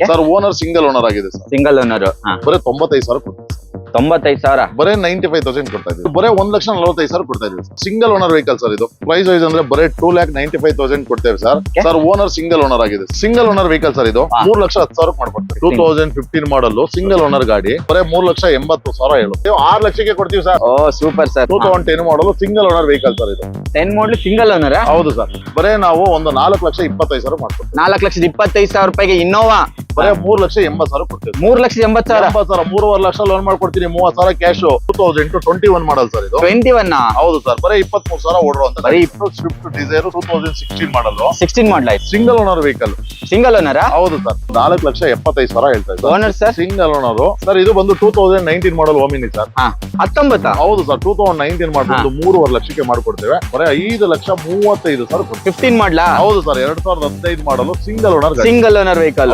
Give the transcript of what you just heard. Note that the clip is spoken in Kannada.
ಸರ್ ಓನರ್ ಸಿಂಗಲ್ ಓನರ್ ಆಗಿದೆ ಸರ್. Single owner. ಬರೀ 95,000 ಕೊಡ್ತೀವಿ. 95,000. ಬರೀ 95,000 ಕೊಡ್ತಾ ಇದೀವಿ. ಬರೀ 1,45,000 ಕೊಡ್ತಾ ಇದೀವಿ. ಸಿಂಗಲ್ ಓನರ್ ವೆಹಿಕಲ್ ಸರ್ ಇದು. ಪ್ರೈಸ್ ವೈಸ್ ಅಂದ್ರೆ ಬರೀ 2,95,000 ಕೊಡ್ತೇವೆ sir. Sir owner single owner ಆಗಿದೆ. ಸಿಂಗಲ್ ಓನರ್ ವೆಹಿಕಲ್ ಸರ್ ಇದು. 3,10,000 ಮಾಡ್ಕೊಡ್ತೀವಿ. 2015 ಮಾಡಲ್ ಸಿಂಗಲ್ ಓನರ್ ಗಾಡಿ. ಬರೀ 3,80,000 ಹೇಳು. 6 ಲಕ್ಷಕ್ಕೆ ಕೊಡ್ತೀವಿ sir. Oh super sir. 2010 model single owner vehicle sir ಇದು. 10 ಮಾಡಲ್ ಸಿಂಗಲ್ ಓನರ್. ಹೌದು ಸರ್. ಬರೇ ನಾವು ಒಂದು 4,25,000 ಮಾಡ್ಕೊಡ್ತೀವಿ. 4,25,000 ರೂಪಾಯಿಗೆ ಇನ್ನೋವಾ. ಬರೇ 3,80,000 ಕೊಡ್ತೀವಿ. 3,80,000. 3.5 ಲಕ್ಷ ಲೋನ್ ಮಾಡ್ಕೊಡ್ತೀನಿ. 30,000 ಕ್ಯಾಶ್. 2021 ಮಾಡಲ್ ಸರ್ ಇದು. 21. ಹೌದು ಸರ್. ಬರೀ 23,000 ಓಡೋ ಅಂತ. ಬರೀ ಸ್ವಿಫ್ಟ್ ಡಿಸೈರ್ 2016 ಮಾಡಲ್. 16 ಮಾಡಲ್ ಆಯ್ತು. Single owner vehicle. Single owner. ಹೌದು ಸರ್. 4,75,000 ಹೇಳ್ತಾ ಇದ್ದಾರೆ. Owner sir. Single owner sir. ಇದು ಬಂದು 2019 ಮಾಡಲ್ ಓಮಿನಿ ಸರ್. 19. ಹೌದು ಸರ್. 2019 ಮಾಡಲ್ 3.5 ಲಕ್ಷಕ್ಕೆ ಮಾಡ್ಕೊಡ್ತೇವೆ. ಬರೀ 5,35,000 ಕೊಡ್ತೀವಿ. 15 ಮಾಡಲ. ಹೌದು ಸರ್. 2015 ಮಾಡಲು single owner. Single owner vehicle.